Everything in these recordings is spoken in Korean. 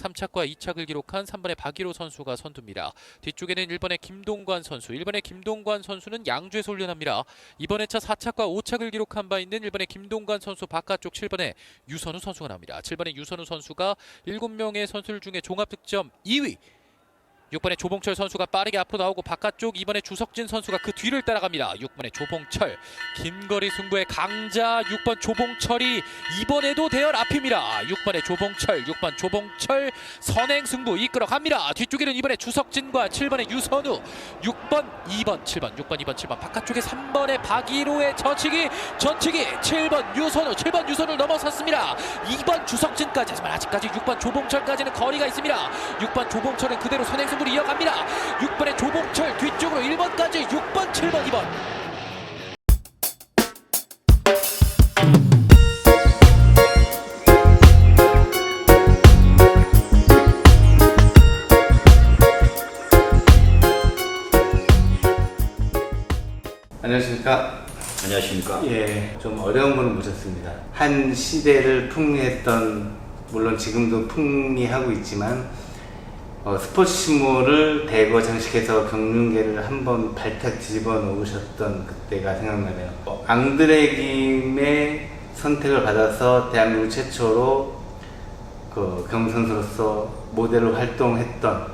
3착과 2착을 기록한 3번의 박일호 선수가 선두입니다. 뒤쪽에는 1번의 김동관 선수, 1번의 김동관 선수는 양주에서 훈련합니다. 이번 회차 4착과 5착을 기록한 바 있는 1번의 김동관 선수 바깥쪽 7번의 유선우 선수가 나옵니다. 7번의 유선우 선수가 7명의 선수들 중에 종합득점 2위. 6번의 조봉철 선수가 빠르게 앞으로 나오고 바깥쪽 2번의 주석진 선수가 그 뒤를 따라갑니다. 6번의 조봉철, 긴거리 승부의 강자 6번 조봉철이 이번에도 대열 앞입니다. 6번의 조봉철, 6번 조봉철 선행 승부 이끌어갑니다. 뒤쪽에는 2번의 주석진과 7번의 유선우, 6번, 2번, 7번, 6번, 2번, 7번 바깥쪽에 3번의 박일호의 젖히기 7번 유선우, 7번 유선우를 넘어섰습니다. 2번 주석진까지, 하지만 아직까지 6번 조봉철까지는 거리가 있습니다. 6번 조봉철은 그대로 선행 승부 이어갑니다. 6번의 조봉철 뒤쪽으로 1번까지 6번, 7번, 2번. 안녕하십니까. 안녕하십니까. 예, 좀 어려운 분을 모셨습니다. 한 시대를 풍미했던, 물론 지금도 풍미하고 있지만 스포츠 신문을 대거 장식해서 경륜계를 한번 발탁 뒤집어 놓으셨던 그때가 생각나네요. 앙드레김의 선택을 받아서 대한민국 최초로 그 경선수로서 모델로 활동했던,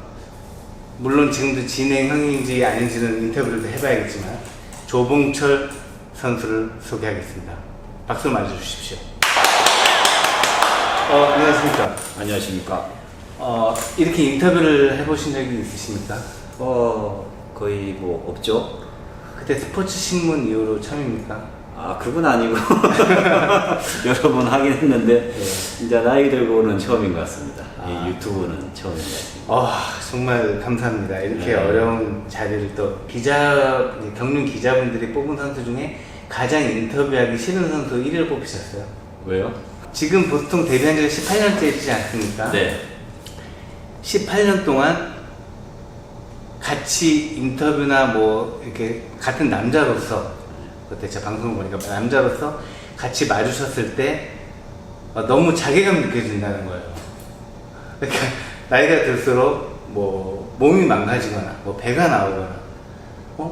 물론 지금도 진행형인지 아닌지는 인터뷰를 해봐야겠지만, 조봉철 선수를 소개하겠습니다. 박수 맞아주십시오. 안녕하십니까. 안녕하십니까. 이렇게 인터뷰를 해보신 적이 있으십니까? 거의 뭐 없죠. 그때 스포츠 신문 이후로 처음입니까? 그건 아니고 여러 번 하긴 했는데 이제 나이 들고는 처음인 것 같습니다. 이 유튜브는 처음인 것 같습니다. 정말 감사합니다. 이렇게 네. 어려운 자리를 또 경륜 기자분들이 뽑은 선수 중에 가장 인터뷰하기 싫은 선수 1위를 뽑히셨어요. 왜요? 지금 보통 데뷔한 지가 18년째이지 않습니까? 네. 18년 동안 같이 인터뷰나 뭐 이렇게 같은 남자로서, 그때 제가 방송을 보니까 남자로서 같이 마주쳤을 때 너무 자괴감 느껴진다는 거예요. 그러니까 나이가 들수록 뭐 몸이 망가지거나 뭐 배가 나오거나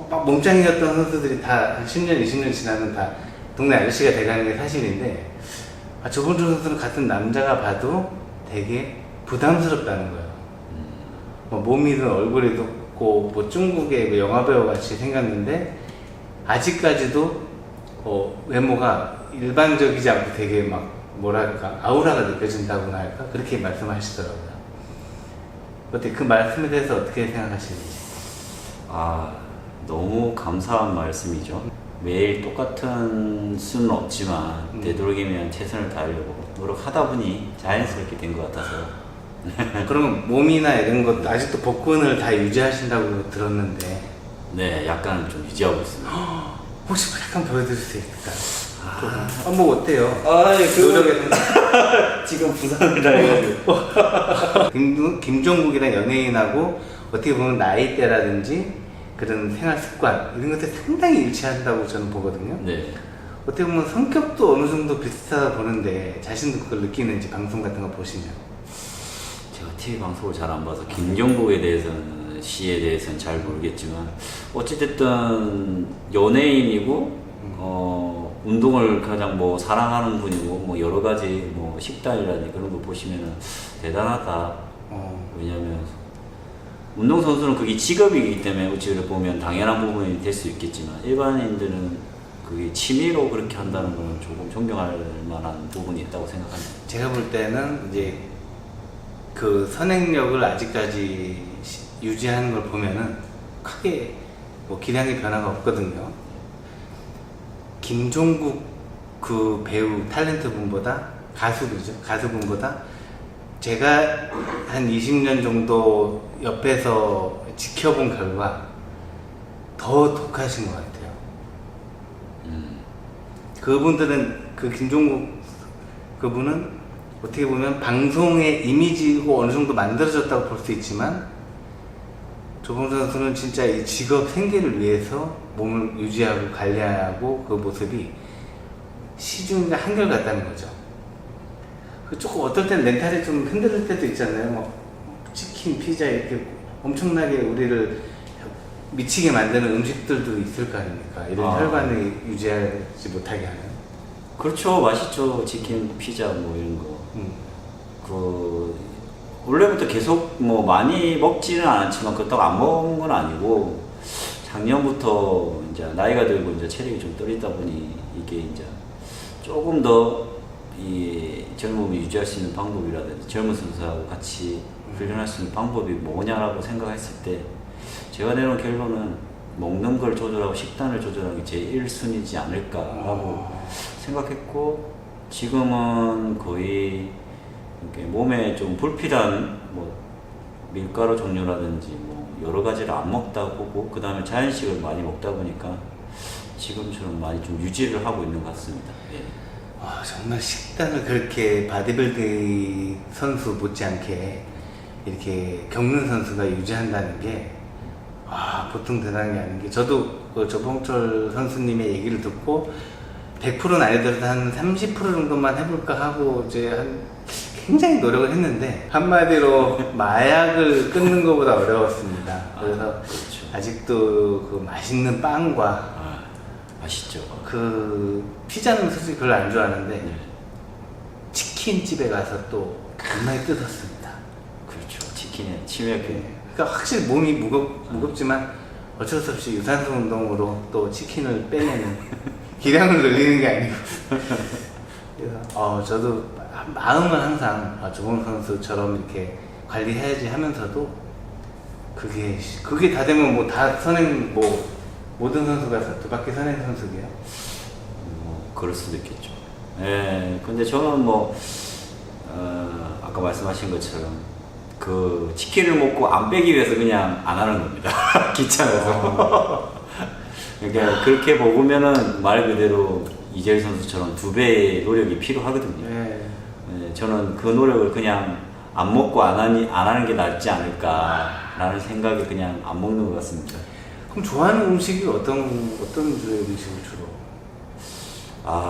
막 몸짱이었던 선수들이 다 한 10년, 20년 지나면 다 동네 아저씨가 돼가는 게 사실인데, 조봉철 선수는 같은 남자가 봐도 되게 부담스럽다는 거예요. 뭐 몸이든 얼굴이 덥고 뭐 중국의 뭐 영화배우 같이 생겼는데 아직까지도 외모가 일반적이지 않고 되게 막 뭐랄까 아우라가 느껴진다고나 할까, 그렇게 말씀하시더라고요. 어떻게 그 말씀에 대해서 어떻게 생각하시는지? 너무 감사한 말씀이죠. 매일 똑같은 수는 없지만 되도록이면 최선을 다하려고 노력하다 보니 자연스럽게 된 것 같아서. 그럼 몸이나 이런 것도 아직도 복근을 다 유지하신다고 들었는데. 네, 약간 좀 유지하고 있습니다. 혹시 뭐 약간 보여드릴 수 있을까요? 뭐 어때요? 노력에 지금 부산이라 해가지고. 김종국이란 연예인하고 어떻게 보면 나이대라든지 그런 생활 습관 이런 것들 상당히 일치한다고 저는 보거든요. 네. 어떻게 보면 성격도 어느 정도 비슷하다 보는데 자신도 그걸 느끼는지, 방송 같은 거 보시면. 제가 TV 방송을 잘 안 봐서 김종국에 대해서는, 시에 대해서는 잘 모르겠지만 어찌됐든 연예인이고 운동을 가장 뭐 사랑하는 분이고 뭐 여러 가지 뭐 식단이라든지 그런 거 보시면은 대단하다. 왜냐면 운동선수는 그게 직업이기 때문에 어찌 보면 당연한 부분이 될 수 있겠지만 일반인들은 그게 취미로 그렇게 한다는 건 조금 존경할 만한 부분이 있다고 생각합니다. 제가 볼 때는 이제 그 선행력을 아직까지 유지하는 걸 보면은 크게 뭐 기량의 변화가 없거든요. 김종국 그 배우 탤런트 분보다, 가수분보다 제가 한 20년 정도 옆에서 지켜본 결과 더 독하신 것 같아요. 그분들은, 그 김종국 그분은 어떻게 보면 방송의 이미지고 어느 정도 만들어졌다고 볼 수 있지만, 조봉철 선수는 진짜 이 직업 생계를 위해서 몸을 유지하고 관리하고 그 모습이 시중과 한결같다는 거죠. 그 조금 어떨 땐 멘탈이 좀 흔들릴 때도 있잖아요. 뭐 치킨, 피자 이렇게 엄청나게 우리를 미치게 만드는 음식들도 있을 거 아닙니까? 이런 혈관을 유지하지 못하게 하는. 그렇죠. 맛있죠. 치킨, 피자 뭐 이런 거. 음. 그 원래부터 계속 뭐 많이 먹지는 않았지만 그렇다고 안 먹은 건 아니고 작년부터 이제 나이가 들고 이제 체력이 좀 떨리다 보니 이게 이제 조금 더 이 젊음을 유지할 수 있는 방법이라든지 젊은 선수하고 같이 훈련할 수 있는 방법이 뭐냐라고 생각했을 때 제가 내놓은 결론은 먹는 걸 조절하고 식단을 조절하는 게 제일 1순위지 않을까라고 생각했고 지금은 거의 이렇게 몸에 좀 불필요한 뭐 밀가루 종류라든지 뭐 여러 가지를 안 먹다 보고 그 다음에 자연식을 많이 먹다 보니까 지금처럼 많이 좀 유지를 하고 있는 것 같습니다. 예. 와, 정말 식단을 그렇게 바디빌딩 선수 못지않게 이렇게 겪는 선수가 유지한다는 게 와, 보통 대단한 게 아닌 게 저도 그 조봉철 선수님의 얘기를 듣고 100%는 아니더라도 한 30% 정도만 해볼까 하고 이제 한 굉장히 노력을 했는데 한마디로 마약을 끊는 것보다 어려웠습니다. 그래서 그렇죠. 아직도 그 맛있는 빵과 맛있죠. 그 피자는 솔직히 별로 안 좋아하는데 네. 치킨집에 가서 또 간만에 뜯었습니다. 그렇죠. 치킨에 치맥. 그러니까 확실히 몸이 무겁지만 어쩔 수 없이 유산소 운동으로 또 치킨을 빼내는 기량을 늘리는 게 아니고 그래서 저도 마음은 항상 조봉 선수처럼 이렇게 관리해야지 하면서도 그게 다 되면 뭐 다 선행 뭐 모든 선수가 두 바퀴 선행 선수게요. 그럴 수도 있겠죠. 예. 근데 저는 뭐 아까 말씀하신 것처럼 그 치킨을 먹고 안 빼기 위해서 그냥 안 하는 겁니다. 귀찮아서. 그러니까 그렇게 먹으면은 말 그대로 이재일 선수처럼 2배의 노력이 필요하거든요. 네. 예, 저는 그 노력을 그냥 안 먹고 안 하는 게 낫지 않을까라는 생각에 그냥 안 먹는 것 같습니다. 그럼 좋아하는 음식이 어떤 주의 음식을 주로?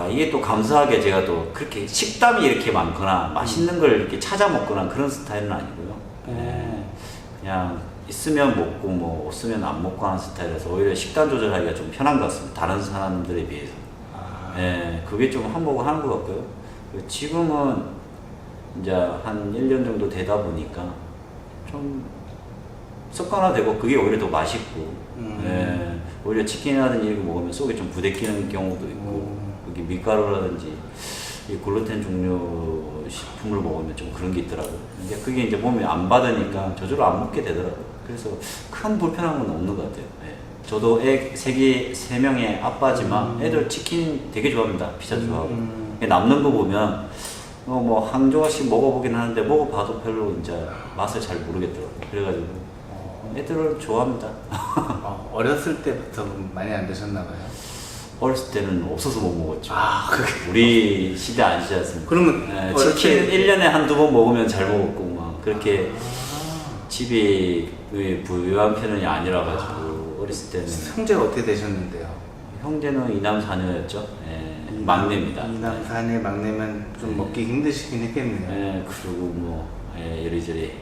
이게 또 감사하게 제가 또 그렇게 식담이 이렇게 많거나 맛있는 걸 이렇게 찾아 먹거나 그런 스타일은 아니고요. 예, 그냥 있으면 먹고 뭐 없으면 안 먹고 하는 스타일이라서 오히려 식단 조절하기가 좀 편한 것 같습니다. 다른 사람들에 비해서. 예, 그게 좀 한몫을 하는 것 같고요. 지금은 이제 한 1년 정도 되다 보니까 좀 습관화되고 그게 오히려 더 맛있고 예, 오히려 치킨이라든지 이런 거 먹으면 속에 좀 부대끼는 경우도 있고 여기 밀가루라든지 이 글루텐 종류 식품을 먹으면 좀 그런 게 있더라고요. 이제 그게 이제 몸에 안 받으니까 저절로 안 먹게 되더라고요. 그래서 큰 불편한 건 없는 것 같아요. 예. 저도 애 3명의 아빠지만 애들 치킨 되게 좋아합니다. 피자 좋아하고. 남는 거 보면 뭐 한 조각씩 먹어보긴 하는데 먹어봐도 별로 이제 맛을 잘 모르겠더라고요. 그래가지고 애들을 좋아합니다. 어렸을 때부터 많이 안 드셨나 봐요. 어렸을 때는 없어서 못 먹었죠. 그게 우리 시대 아니지 않습니까? 그러면 치킨 1년에 한두 번 먹으면 잘 먹었고 막 그렇게 집이 부유한 편이 아니라 가지고 어렸을 때는 형제가 어떻게 되셨는데요? 형제는 2남 4녀였죠. 예, 막내입니다. 2남 4녀 막내면 좀 먹기 힘드시긴 했겠네요. 예, 그리고 뭐 이리저리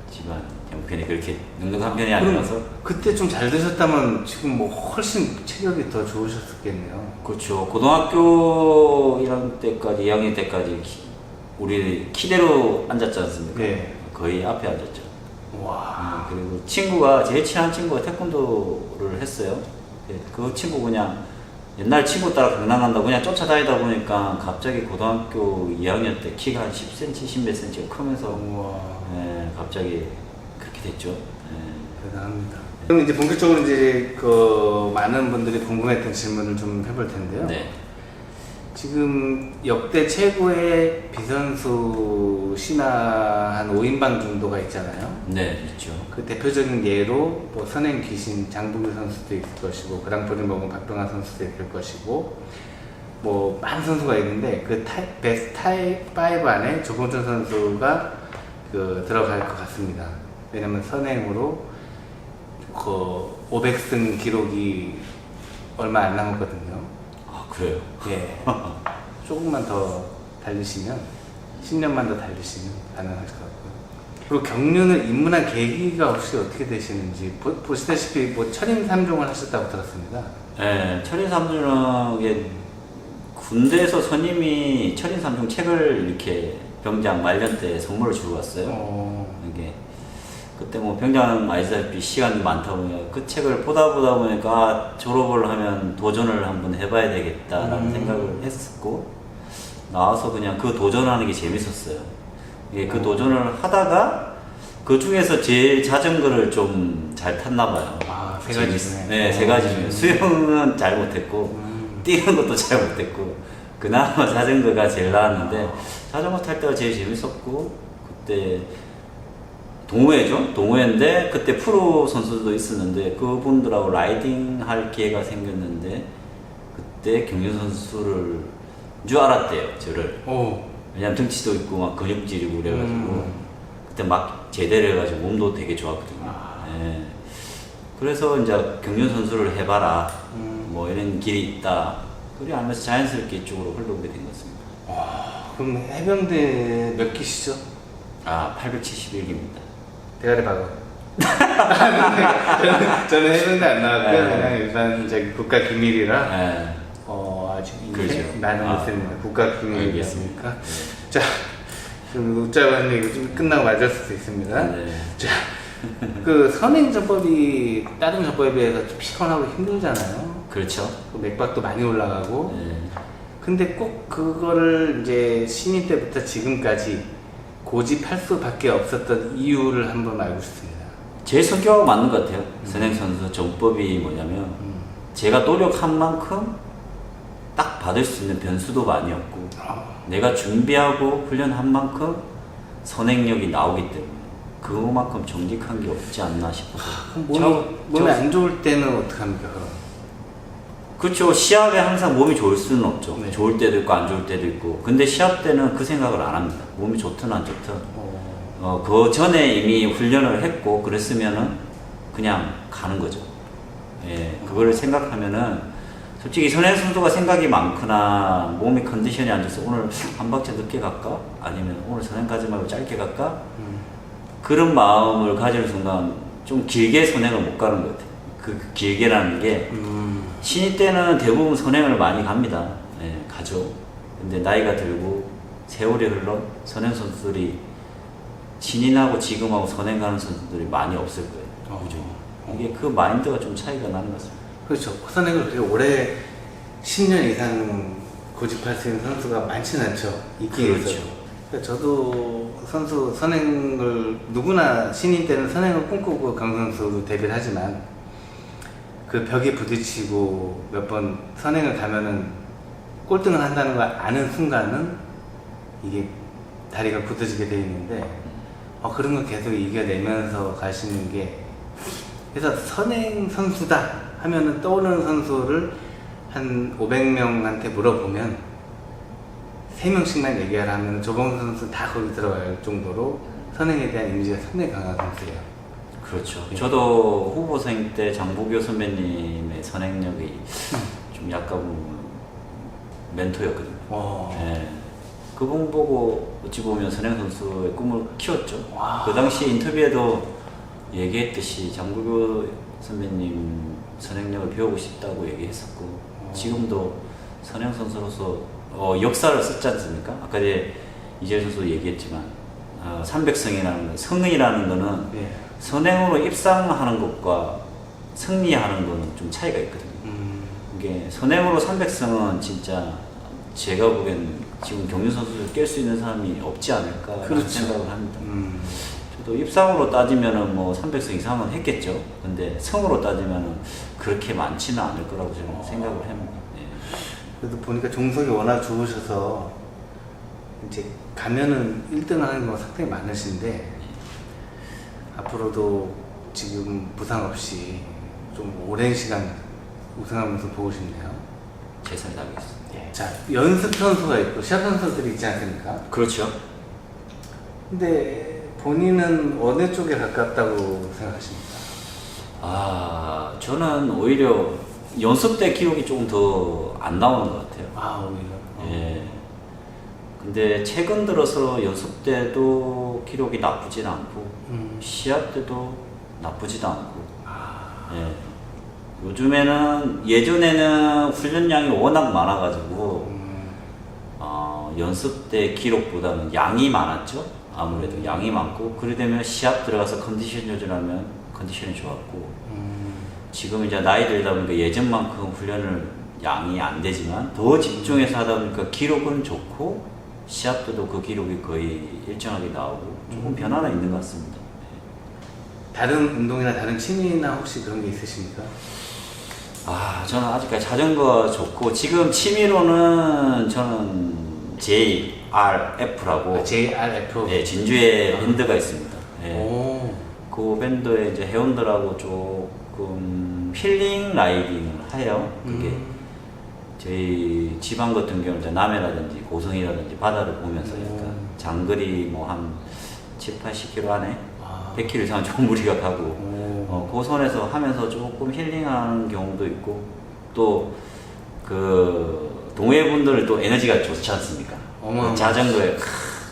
집안 형편이 그렇게 넉넉한 편이 아니라서. 그때 좀 잘 드셨다면 지금 뭐 훨씬 체력이 더 좋으셨겠네요. 그렇죠. 고등학교 1학년 때까지, 2학년 때까지 우리 키대로 앉았지 않습니까? 네. 거의 앞에 앉았죠. 와. 그리고 친구가, 제일 친한 친구가 태권도를 했어요. 그 친구 그냥 옛날 친구 따라 강남 간다고 그냥 쫓아다니다 보니까 갑자기 고등학교 2학년 때 키가 한 10cm, 10몇 cm가 크면서 갑자기 그렇게 됐죠. 대단합니다. 그럼 이제 본격적으로 이제 그 많은 분들이 궁금했던 질문을 좀 해볼 텐데요. 네. 지금 역대 최고의 비선수 신화 한 5인방 정도가 있잖아요. 네, 있죠. 그 대표적인 예로 뭐 선행 귀신 장봉규 선수도 있을 것이고 그랑프를 먹은 박병환 선수도 있을 것이고 뭐 많은 선수가 있는데 그 베스트 타입 5 안에 조봉철 선수가 그 들어갈 것 같습니다. 왜냐면 선행으로 그 500승 기록이 얼마 안 남았거든요. 그래요? 예. 조금만 더 달리시면 10년만 더 달리시면 가능하실 것 같고요. 그리고 경륜을 입문한 계기가 혹시 어떻게 되시는지 보시다시피 뭐 철인 3종을 하셨다고 들었습니다. 네, 철인 3종은 이게 군대에서 선임이 철인 3종 책을 이렇게 병장 말년 때 선물을 주고 왔어요. 이게 그때 뭐 병장 아시다시피 시간이 많다 보니까 그 책을 보다 보니까 졸업을 하면 도전을 한번 해봐야 되겠다라는 생각을 했었고 나와서 그냥 그 도전하는 게 재밌었어요. 예, 그 도전을 하다가 그 중에서 제일 자전거를 좀 잘 탔나 봐요. 아, 세 가지 중에? 네, 세 가지 중에. 수영은 잘 못했고, 뛰는 것도 잘 못했고, 그나마 자전거가 제일 나았는데, 자전거 탈 때가 제일 재밌었고, 그때 동호회죠? 동호회인데, 그때 프로 선수도 있었는데, 그분들하고 라이딩 할 기회가 생겼는데, 그때 경륜 선수를 줄 알았대요, 저를. 왜냐면 등치도 있고 막 근육질이고 그래가지고 그때 막 제대를 해가지고 몸도 되게 좋았거든요. 예. 그래서 이제 경륜 선수를 해봐라. 뭐 이런 길이 있다. 그래 하면서 자연스럽게 이쪽으로 흘러오게 된 것 같습니다. 그럼 해병대 몇 기시죠? 아, 871기입니다. 대가리 박아. 저는 해병대 안 나왔고요. 그냥 일반 저기 국가 기밀이라. 예. 아직 그렇죠. 나는 못했습니다. 국가 기밀이었으니까. 네. 자, 좀 웃자고 이거 좀 끝나고 맞을 수도 있습니다. 네. 자, 그 선행 전법이 다른 전법에 비해서 좀 피곤하고 힘들잖아요. 그렇죠. 그 맥박도 많이 올라가고. 네. 근데 꼭 그거를 이제 신인 때부터 지금까지 고집할 수밖에 없었던 이유를 한번 알고 싶습니다. 제 성격하고 맞는 것 같아요. 선행 선수 전법이 뭐냐면 제가 노력한 만큼 딱 받을 수 있는 변수도 많이 없고 내가 준비하고 훈련한 만큼 선행력이 나오기 때문에 그만큼 정직한 게 없지 않나 싶어서. 몸이 안 좋을 때는 어떡합니까? 그럼? 그렇죠. 시합에 항상 몸이 좋을 수는 없죠. 네. 좋을 때도 있고 안 좋을 때도 있고. 근데 시합 때는 그 생각을 안 합니다. 몸이 좋든 안 좋든. 그 전에 이미 훈련을 했고 그랬으면은 그냥 가는 거죠. 예, 그거를 생각하면은 솔직히 선행 선수가 생각이 많거나 몸이 컨디션이 안 좋아서 오늘 한 박자 늦게 갈까? 아니면 오늘 선행 가지 말고 짧게 갈까? 그런 마음을 가질 순간 좀 길게 선행을 못 가는 것 같아요. 그 길게라는 게 신인 때는 대부분 선행을 많이 갑니다. 예, 가죠. 근데 나이가 들고 세월이 흘러 선행 선수들이 신인하고 지금하고 선행 가는 선수들이 많이 없을 거예요. 그죠? 이게 그 마인드가 좀 차이가 나는 것 같습니다. 그렇죠. 선행을 그렇게 오래 10년 이상 고집할 수 있는 선수가 많지는 않죠. 있긴 그렇죠. 있어요. 그러니까 저도 선수 선행을 누구나 신인 때는 선행을 꿈꾸고 강선수로 데뷔를 하지만 그 벽에 부딪히고 몇 번 선행을 가면은 꼴등을 한다는 걸 아는 순간은 이게 다리가 굳어지게 되어 있는데 그런 걸 계속 이겨내면서 가시는 게 그래서 선행 선수다 하면은 떠오르는 선수를 한 500명한테 물어보면 3명씩만 얘기하라 하면 조봉 선수 다 거기 들어갈 정도로 선행에 대한 이미지가 상당히 강한 선수예요. 그렇죠. 저도 후보생 때 장보교 선배님의 선행력이 좀 약간 멘토였거든요. 네. 그분 보고 어찌 보면 선행 선수의 꿈을 키웠죠. 그 당시 인터뷰에도 얘기했듯이 장보교 선배님 선행력을 배우고 싶다고 얘기했었고 지금도 선행 선수로서 역사를 썼지 않습니까? 아까 이재일 선수도 얘기했지만 300승이라는 거, 성이라는 거는 선행으로 입상하는 것과 승리하는 거는 좀 차이가 있거든요. 이게 선행으로 300승은 진짜 제가 보기엔 지금 경륜 선수를 깰 수 있는 사람이 없지 않을까 그렇죠. 생각을 합니다. 저도 입상으로 따지면은 뭐 300승 이상은 했겠죠. 근데 성으로 따지면은 그렇게 많지는 않을 거라고 저는 생각을 합니다. 예. 그래도 보니까 종속이 워낙 좋으셔서 이제 가면은 1등을 하는 경우가 상당히 많으신데 앞으로도 지금 부상 없이 좀 오랜 시간 우승하면서 보고 싶네요. 최선을 다하겠습니다. 자, 연습 선수가 있고 시합 선수들이 있지 않습니까? 그렇죠. 근데 본인은 어느 쪽에 가깝다고 생각하십니까? 저는 오히려 연습 때 기록이 조금 더 안 나오는 것 같아요. 오히려. 예. 근데 최근 들어서 연습 때도 기록이 나쁘진 않고 시합 때도 나쁘지도 않고. 예. 요즘에는 예전에는 훈련량이 워낙 많아가지고 연습 때 기록보다는 양이 많았죠. 아무래도 양이 많고 그래 되면 시합 들어가서 컨디션 조절하면 컨디션이 좋았고 지금 이제 나이 들다 보니까 예전만큼 훈련을 양이 안 되지만 더 집중해서 하다 보니까 기록은 좋고 시합 때도 그 기록이 거의 일정하게 나오고 조금 변화는 있는 것 같습니다. 다른 운동이나 다른 취미나 혹시 그런 게 있으십니까? 저는 아직까지 자전거 좋고 지금 취미로는 저는 JRF라고 JRF. 네, 진주에 밴드가 있습니다. 네. 오. 그 밴드에 이제 회원들하고 조금 힐링 라이딩을 해요. 그게 저희 지방 같은 경우는 이제 남해라든지 고성이라든지 바다를 보면서 약간 장거리 뭐 한 7, 80km 안에 100km 이상 좋은 무리가 가고 그 선에서 하면서 조금 힐링하는 경우도 있고 또 그 동호회분들 또 에너지가 좋지 않습니까? 그 자전거에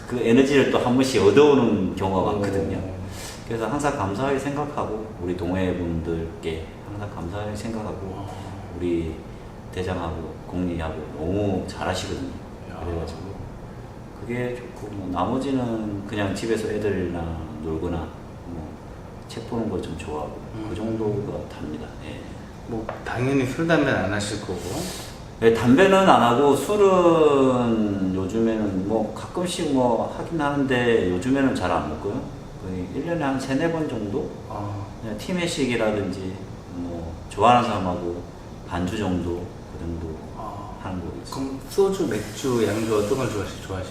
그 에너지를 또 한 번씩 얻어오는 경우가 많거든요. 그래서 항상 감사하게 생각하고 우리 동호회분들께 항상 감사하게 생각하고 우리 대장하고 공리하고 너무 잘하시거든요. 그래가지고 그게 좋고 뭐 나머지는 그냥 집에서 애들이랑 놀거나 뭐 책 보는 걸 좀 좋아하고 그 정도가 답니다. 예. 뭐 당연히 술 담배는 안 하실 거고. 네, 담배는 안 하고 술은 요즘에는 뭐 가끔씩 뭐 하긴 하는데 요즘에는 잘 안 먹고요. 거의 1년에 한 3-4번 정도? 그냥 팀회식이라든지 뭐 좋아하는 사람하고 반주 정도 그 정도 하는 거 있어요. 그럼 소주, 맥주, 양주 어떤 걸 좋아하십니까?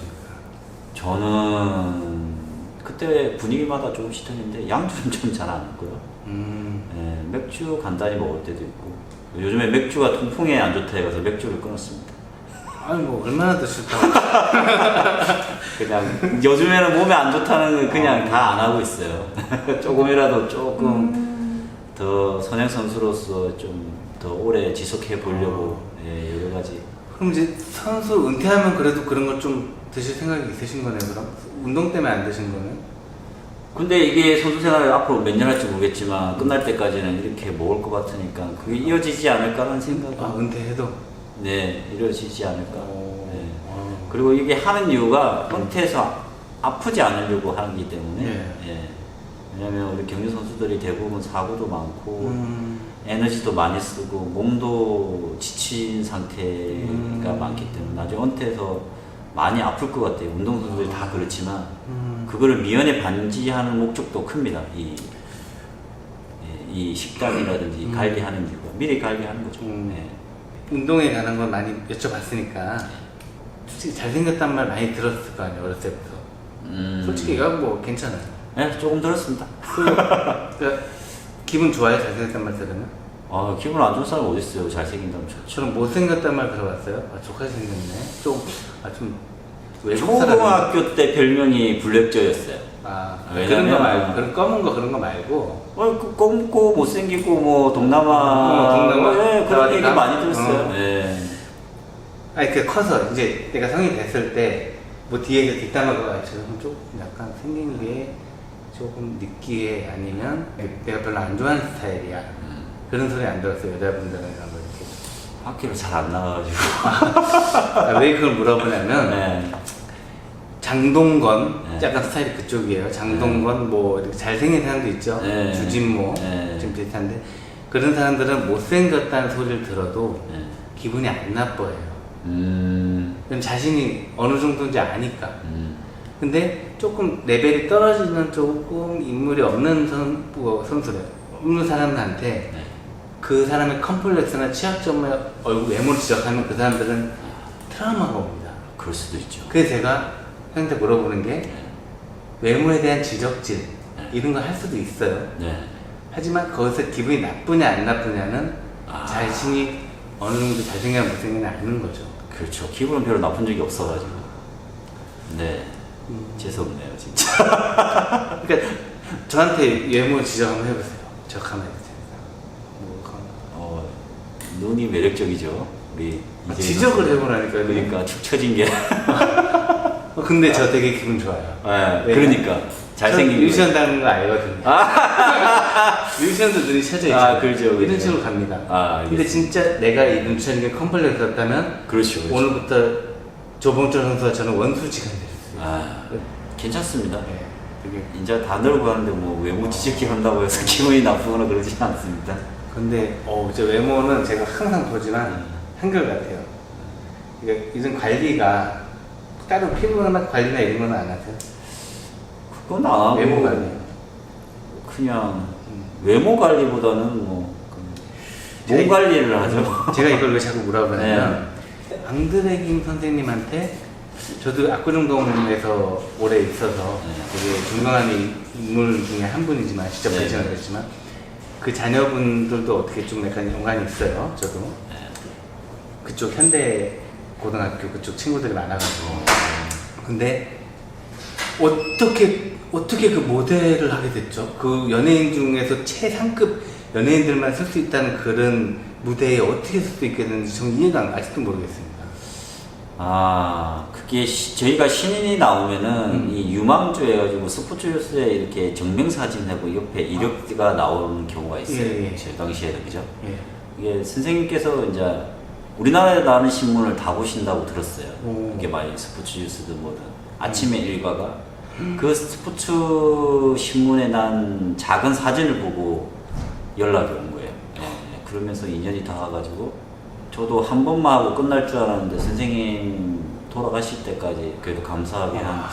저는 그때 분위기마다 조금씩 틀린데 양주는 좀 잘 안 먹고요. 네, 맥주 간단히 먹을 때도 있고 요즘에 맥주가 통풍에 안 좋다 해서 맥주를 끊었습니다. 아니 뭐 얼마나 드실까? 그냥 요즘에는 몸에 안 좋다는 건 그냥 다 안 하고 있어요. 조금이라도 조금 더 선행 선수로서 좀 더 오래 지속해 보려고 예, 여러 가지. 그럼 이제 선수 은퇴하면 그래도 그런 걸 좀 드실 생각이 있으신 거네요, 그럼? 운동 때문에 안 드신 거는? 근데 이게 선수 생활을 앞으로 몇 년 할지 모르겠지만 끝날 때까지는 이렇게 먹을 것 같으니까 그게 이어지지 않을까라는 생각은 은퇴해도? 네, 이어지지 않을까. 네. 그리고 이게 하는 이유가 은퇴해서 아프지 않으려고 하는 거기 때문에 예. 왜냐면 우리 경기 선수들이 대부분 사고도 많고 에너지도 많이 쓰고 몸도 지친 상태가 많기 때문에 나중에 은퇴해서 많이 아플 것 같아요. 운동선수들이 다 그렇지만 그거를 미연에 방지하는 목적도 큽니다. 이 식단이라든지 관리하는 이유가 미리 관리하는 거죠. 네. 운동에 관한 건 많이 여쭤봤으니까 솔직히 잘생겼단 말 많이 들었을 거 아니에요, 어렸을 때부터. 솔직히 이거 뭐 괜찮아요. 네, 조금 들었습니다. 그러니까 기분 좋아요, 잘생겼단 말 들으면? 기분 안 좋은 사람 어디 있어요? 잘생긴다면 좋죠. 저는 못생겼단 말 들어봤어요. 족하게 생겼네. 좀 외국 사람. 초등학교 때 별명이 블랙저였어요. 그런 거 말고, 그런 검은 거 그런 거 말고. 그 검고 못생기고 뭐 동남아. 네, 그런 얘기 많이 들었어요. 네. 아니 그 커서 이제 내가 성인 됐을 때 뭐 뒤에서 뒷담화가 좀 약간 생긴 게 조금 느끼해 아니면 내가 별로 안 좋아하는 스타일이야. 그런 소리 안 들었어요, 여자분들은. 이렇게 학교를 잘 안 나가가지고. 왜 그걸 물어보냐면 네. 장동건, 네. 약간 스타일이 그쪽이에요. 장동건, 뭐 이렇게 잘생긴 사람도 있죠. 네. 주진모, 네. 좀 비슷한데 그런 사람들은 못생겼다는 소리를 들어도 네. 기분이 안 나빠요. 그럼 자신이 어느 정도인지 아니까. 근데 조금 레벨이 떨어지는 조금 인물이 없는 선수래요. 없는 사람한테 그 사람의 컴플렉스나 취약점을 얼굴 외모를 지적하면 그 사람들은 트라우마가 옵니다. 그럴 수도 있죠. 그래서 제가 형한테 물어보는 게 외모에 대한 지적질 이런 거 할 수도 있어요. 네. 하지만 거기서 기분이 나쁘냐 안 나쁘냐는 자신이 어느 정도 잘생기냐 못생기냐 아는 거죠. 그렇죠. 기분은 별로 나쁜 적이 없어가지고. 네. 재수없네요, 진짜. 그러니까 저한테 외모 지적 한번 해보세요. 적하면 해보세요. 눈이 매력적이죠. 우리 이제 지적을 해보라니까요. 그러니까 축 처진 게. 근데 저 되게 기분 좋아요. 네, 그러니까 잘생긴 저 류시현 닮은 거 알거든요. 류시현도 눈이 쳐져 있죠. 아, 그렇죠, 이런 그렇죠. 식으로 갑니다. 아, 근데 진짜 내가 이 눈치하는 게 컴플렉스였다면 그렇죠, 그렇죠. 오늘부터 조봉철 선수와 저는 원수지간 됐어요. 아, 괜찮습니다. 네, 되게. 이제 다 늘고 하는데 뭐 외모 지적기 한다고 해서 기분이 나쁘거나 그러지 않습니다. 근데 저 외모는 제가 항상 보지만 한결같아요. 그러니까 이런 관리가 따로 피부나 관리나 이런 건 안 하세요? 그건 안 하고 외모 관리. 그냥 외모 관리보다는 뭐 몸 관리를 하죠. 제가 이걸 왜 자꾸 물어보냐면 앙드레김 선생님한테 저도 압구정동에서 오래 있어서 되게 존경하는 인물 중에 한 분이지만 직접 네. 발전을 했지만 그 자녀분들도 어떻게 좀 약간 연관이 있어요. 저도 그쪽 현대 고등학교 그쪽 친구들이 많아가지고 근데 어떻게 그 모델을 하게 됐죠? 그 연예인 중에서 최상급 연예인들만 쓸 수 있다는 그런 무대에 어떻게 쓸 수 있게 되는지 저는 이해가 아직도 모르겠습니다. 아, 그게 저희가 신인이 나오면은 이 유망주 해가지고 스포츠 뉴스에 이렇게 정명사진하고 옆에 이력가 나오는 경우가 있어요. 예, 예. 제 당시에도 그죠? 예. 이게 선생님께서 이제 우리나라에 나는 신문을 다 보신다고 들었어요. 오. 이게 많이 스포츠 뉴스든 뭐든 아침에 일과가 그 스포츠 신문에 난 작은 사진을 보고 연락이 온 거예요. 예, 예. 그러면서 인연이 닿아가지고 저도 한 번만 하고 끝날 줄 알았는데 선생님 돌아가실 때까지 그래도 감사하게 한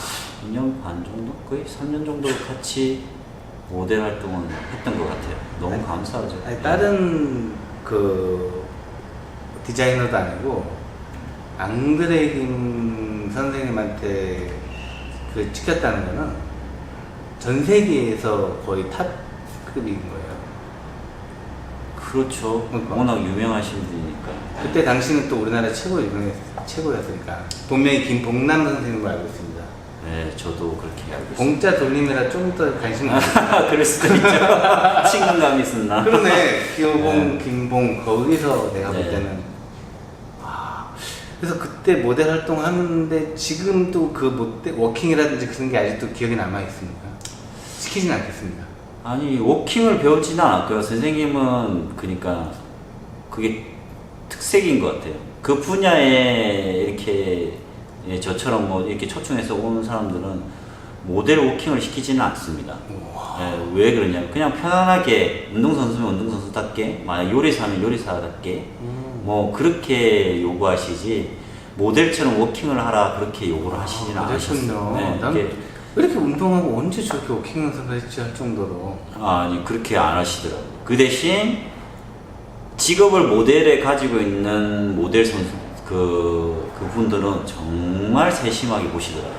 2년 반 정도? 거의 3년 정도 같이 모델 활동을 했던 것 같아요. 너무 감사하죠. 아니, 다른 그 디자이너도 아니고 앙드레김 선생님한테 그 찍혔다는 거는 전 세계에서 거의 탑급인 거예요. 그렇죠. 그러니까. 워낙 유명하신 분이니까. 그때 당시는 또 우리나라 최고였으니까 본명이 김봉남 선생님으로 알고 있습니다. 네, 저도 그렇게 알고 있습니다. 봉자 돌림이라 좀 더 관심이 많아요. 그럴 수도 있죠. 친근감이 있었나? 그러네. 기호봉, 네. 김봉 거기서 내가 볼 네. 때는 그래서 그때 모델 활동하는데 지금도 그 모델 워킹이라든지 그런 게 아직도 기억에 남아 있습니까? 시키진 않겠습니다. 아니, 워킹을 배우지는 않았고요. 선생님은 그러니까 그게 특색인 것 같아요. 그 분야에 이렇게 예, 저처럼 뭐 이렇게 초청해서 오는 사람들은 모델 워킹을 시키지는 않습니다. 예, 왜 그러냐면 그냥 편안하게 운동선수면 운동선수답게 만약 요리사면 요리사답게 뭐 그렇게 요구하시지 모델처럼 워킹을 하라 그렇게 요구를 하시지는 않으셨어요. 그랬군요. 네, 난 이게 왜 이렇게 운동하고 언제 저렇게 워킹 연습을 했지 할 정도로 아니 그렇게 안 하시더라고요. 그 대신 직업을 모델에 가지고 있는 모델 선수 그분들은 정말 세심하게 보시더라고요.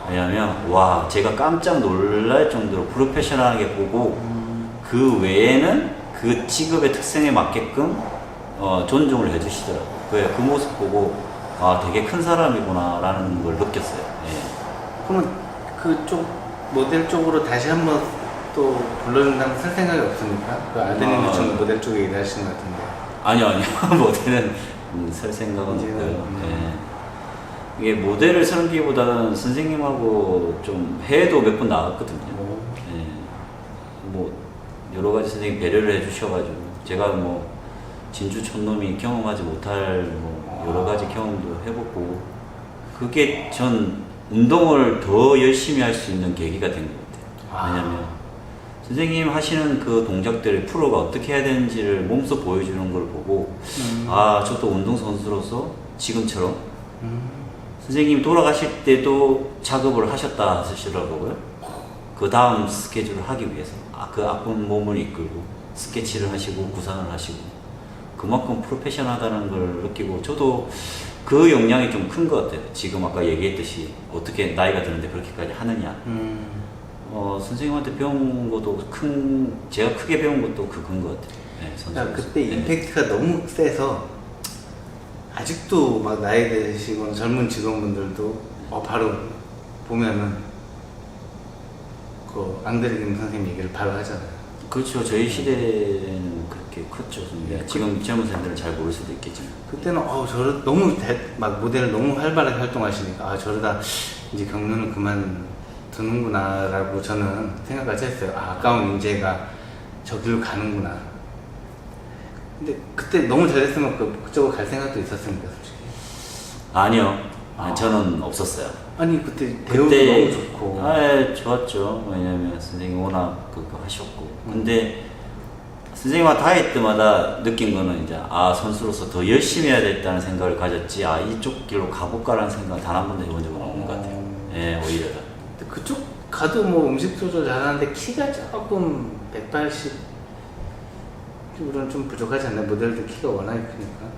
왜냐면 와 제가 깜짝 놀랄 정도로 프로페셔널하게 보고 그 외에는 그 직업의 특성에 맞게끔 존중을 해주시더라고요. 그 모습 보고 아 되게 큰 사람이구나라는 걸 느꼈어요. 예. 그러면 그쪽 모델 쪽으로 다시 한번 또 불러준다면 쓸 생각이 없습니까? 그 아드님도 지금 모델 쪽에 일하시는 것 같은데. 아니요 모델은 살 생각은 이제는, 없고요. 예. 이게 모델을 쓰는 기보다는 선생님하고 좀 해외도 몇 번 나갔거든요. 예. 뭐 여러 가지 선생님 배려를 해주셔가지고 제가 뭐 진주 촌놈이 경험하지 못할 뭐 여러 가지 경험도 해보고 그게 전 운동을 더 열심히 할 수 있는 계기가 된 것 같아요. 왜냐면 선생님 하시는 그 동작들을 프로가 어떻게 해야 되는지를 몸소 보여주는 걸 보고 아 저도 운동선수로서 지금처럼 선생님이 돌아가실 때도 작업을 하셨다 하시더라고요. 그 다음 스케줄을 하기 위해서 그 아픈 몸을 이끌고 스케치를 하시고 구상을 하시고 그만큼 프로페셔널하다는 걸 느끼고 저도 그 영향이 좀 큰 것 같아요. 지금 아까 얘기했듯이 어떻게 나이가 드는데 그렇게까지 하느냐. 선생님한테 배운 것도 제가 크게 배운 것도 그건 것 같아요. 네, 그러니까 그때 네. 임팩트가 너무 세서 아직도 막 나이 드시고 젊은 직원분들도 바로 보면은 그 앙드레김 선생님 얘기를 바로 하잖아요. 그렇죠. 저희 시대에는 그렇게 그렇게 컸죠. 근데 지금 젊은 세대는 잘 모를 수도 있겠지만. 그때는 저러 너무 막 모델을 너무 활발하게 활동하시니까 저러다 이제 경륜을 그만 두는구나라고 저는 생각까지 했어요. 아까운 인재가 저 길로 가는구나. 근데 그때 너무 잘했으면 그쪽으로 갈 생각도 있었습니다, 솔직히. 아니요. 저는 없었어요. 아니 그때 대우도 너무 좋고. 예, 좋았죠. 왜냐면 선생님 워낙 그거 하셨고. 근데 선생님과 다닐 때마다 느낀 거는 이제 선수로서 더 열심히 해야 되겠다는 생각을 가졌지. 이쪽 길로 가볼까라는 생각 단 한 번도 해본 적은 없는 것 같아요. 예, 오히려. 근데 그쪽 가도 뭐 음식 조절 잘하는데 키가 조금 180 쪽으로는 좀 부족하지 않나요? 모델들 키가 워낙에 크니까.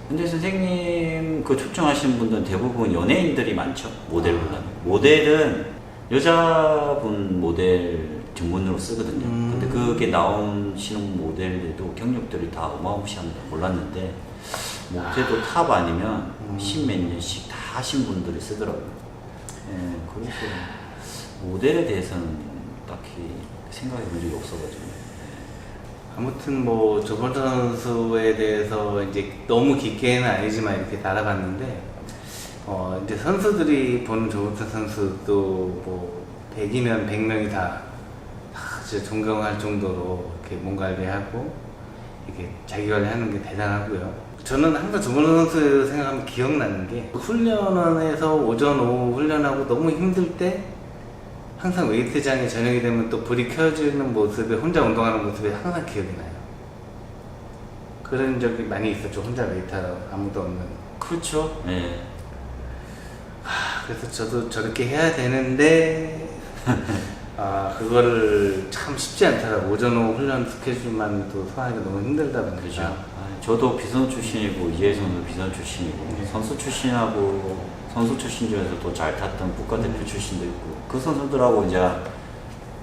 근데 선생님 그 초청하시는 분들은 대부분 연예인들이 많죠. 모델보다는. 모델은 여자분 모델 전문으로 쓰거든요. 근데 그게 나오시는 모델들도 경력들이 다 어마무시합니다. 몰랐는데 못해도 탑 아니면 10몇 년씩 다 하신 분들이 쓰더라고요. 예, 그래서 모델에 대해서는 딱히 생각해 본 적이 없어가지고. 아무튼 뭐 조범준 선수에 대해서 이제 너무 깊게는 아니지만 이렇게 알아봤는데 이제 선수들이 보는 조범준 선수도 뭐 100이면 100명이 다 진짜 존경할 정도로 이렇게 몸 관리하고 이렇게 자기 관리하는 게 대단하고요. 저는 항상 조범준 선수 생각하면 기억나는 게 훈련원에서 오전 오후 훈련하고 너무 힘들 때 항상 웨이트장에 저녁이 되면 또 불이 켜지는 모습에 혼자 운동하는 모습이 항상 기억이 나요. 그런 적이 많이 있었죠. 혼자 웨이트하러 아무도 없는. 그렇죠. 예. 그래서 저도 저렇게 해야 되는데 그거를 참 쉽지 않더라고. 오전 오후 훈련 스케줄만도 소화하기가 너무 힘들다 보니까. 그렇죠. 저도 비선 출신이고 이혜선도 비선 출신이고 선수 출신하고 선수 출신 중에서 또 잘 탔던 국가대표 출신도 있고 그 선수들하고 이제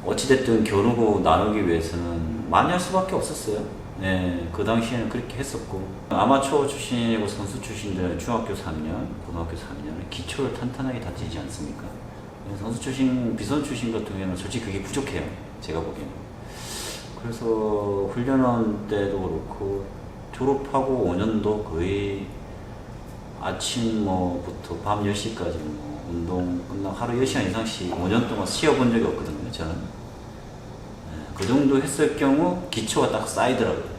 어찌됐든 겨루고 나누기 위해서는 많이 할 수밖에 없었어요. 네, 그 당시에는 그렇게 했었고 아마추어 출신이고 선수 출신들은 중학교 3년, 고등학교 3년 기초를 탄탄하게 다지지 않습니까? 선수 출신, 비선 출신 같은 경우에는 솔직히 그게 부족해요. 제가 보기에는. 그래서 훈련원 때도 그렇고 졸업하고 5년도 거의 아침 부터 밤 10시까지 운동 끝나고 하루 10시간 이상씩 5년 동안 쉬어본 적이 없거든요, 저는. 그 정도 했을 경우 기초가 딱 쌓이더라고요.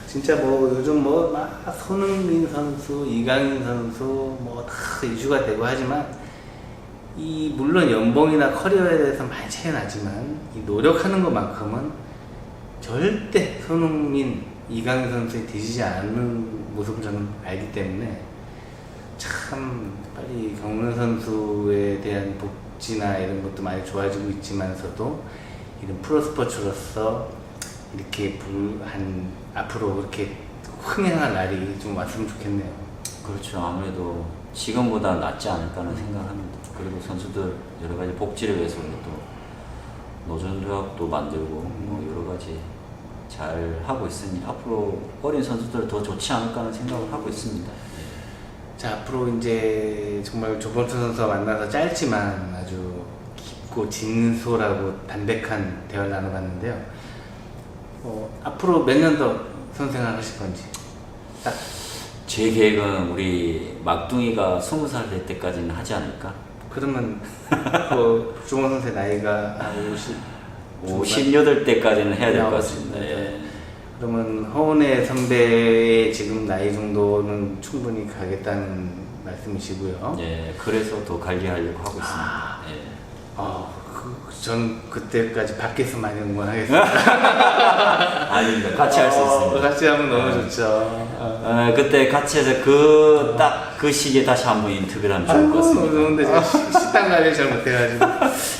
진짜 요즘 막 손흥민 선수, 이강인 선수 다 이슈가 되고 하지만 물론 연봉이나 커리어에 대해서 많이 차이 나지만 이 노력하는 것만큼은 절대 손흥민, 이강인 선수에 뒤지지 않는 모습을 저는 알기 때문에 참 빨리 경륜 선수에 대한 복지나 이런 것도 많이 좋아지고 있지만서도 이런 프로스포츠로서 이렇게 앞으로 이렇게 흥행할 날이 좀 왔으면 좋겠네요. 그렇죠. 아무래도 지금보다 낫지 않을까 하는 생각을 합니다. 그리고 선수들 여러 가지 복지를 위해서 또 노전조합도 만들고 여러 가지 잘 하고 있으니 앞으로 어린 선수들 더 좋지 않을까 하는 생각을 하고 있습니다. 자, 앞으로 이제 정말 조범준 선수와 만나서 짧지만 아주 깊고 진솔하고 담백한 대화를 나눠봤는데요. 앞으로 몇 년 더 선생을 하실 건지 딱. 제 계획은 우리 막둥이가 20살 될 때까지는 하지 않을까? 그러면 조범 선수의 나이가 58대까지는 해야 될 것 같습니다. 예. 그러면 허은혜 선배의 지금 나이 정도는 충분히 가겠다는 말씀이시고요. 예, 그래서 더 관리하려고 하고 있습니다. 예. 전 그때까지 밖에서 많이 응원하겠습니다. 아닙니다. 같이 할 수 있습니다. 같이 하면 너무 좋죠. 그때 같이 해서 딱 그 시기에 다시 한번 인터뷰를 하면 좋을 것 같습니다. 근데 제가 식당 관리를 잘 못해가지고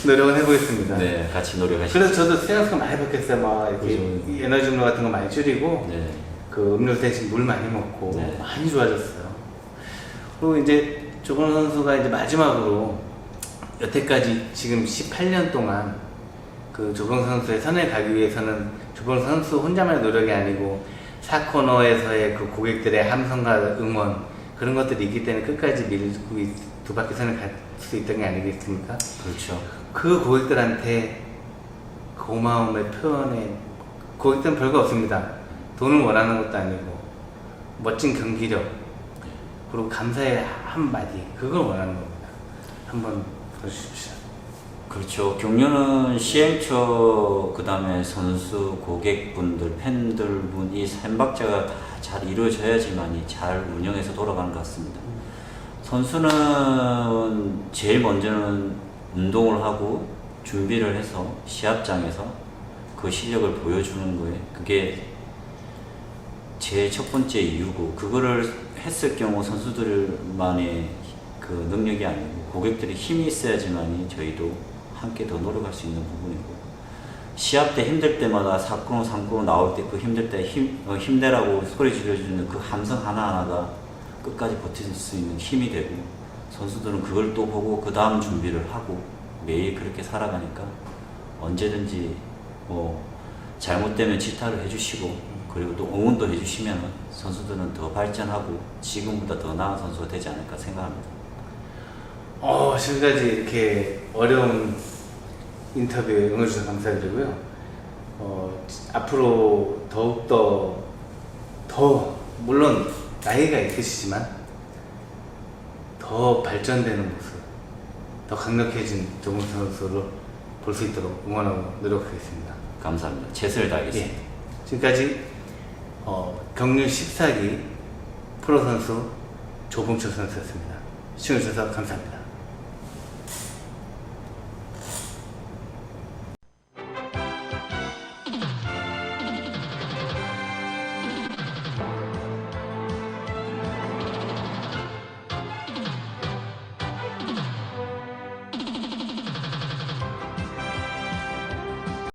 노력은 해보겠습니다. 네, 같이 노력하시죠. 그래서 저도 생각보다 많이 바뀌었어요. 막 이렇게 그죠. 에너지 음료 같은 거 많이 줄이고 네. 그 음료 대신 물 많이 먹고 네. 많이 좋아졌어요. 그리고 이제 조건 선수가 이제 마지막으로 여태까지 지금 18년 동안 그 조건 선수의 선에 가기 위해서는 조건 선수 혼자만의 노력이 아니고 4코너에서의 그 고객들의 함성과 응원 그런 것들이 있기 때문에 끝까지 밀고 두 바퀴 선을 갈 수 있던 게 아니겠습니까? 그렇죠. 그 고객들한테 고마움의 표현의 고객들은 별거 없습니다. 돈을 원하는 것도 아니고 멋진 경기력 그리고 감사의 한마디 그걸 원하는 겁니다. 한번 보여주십시오. 그렇죠. 격려는 시행처, 그 다음에 선수, 고객분들, 팬들분 이 3박자가 다 잘 이루어져야지만이 잘 운영해서 돌아가는 것 같습니다. 선수는 제일 먼저는 운동을 하고 준비를 해서 시합장에서 그 실력을 보여주는 거예요. 그게 제 첫 번째 이유고, 그거를 했을 경우 선수들만의 그 능력이 아니고 고객들이 힘이 있어야지만이 저희도 함께 더 노력할 수 있는 부분이고, 시합 때 힘들 때마다 4코너 3코너 나올 때 그 힘들 때 힘내라고 소리 질러주는 그 함성 하나하나가 끝까지 버틸 수 있는 힘이 되고, 선수들은 그걸 또 보고 그 다음 준비를 하고 매일 그렇게 살아가니까 언제든지 뭐 잘못되면 지타를 해주시고, 그리고 또 응원도 해주시면 선수들은 더 발전하고 지금보다 더 나은 선수가 되지 않을까 생각합니다. 지금까지 이렇게 어려운 인터뷰에 응해주셔서 감사드리고요. 앞으로 더욱더 물론 나이가 있으시지만 더 발전되는 모습, 더 강력해진 조문수 선수를 볼 수 있도록 응원하고 노력하겠습니다. 감사합니다. 최선을 다하겠습니다. 예. 지금까지 경륜 14기 프로선수 조봉철 선수였습니다. 시청해주셔서 감사합니다.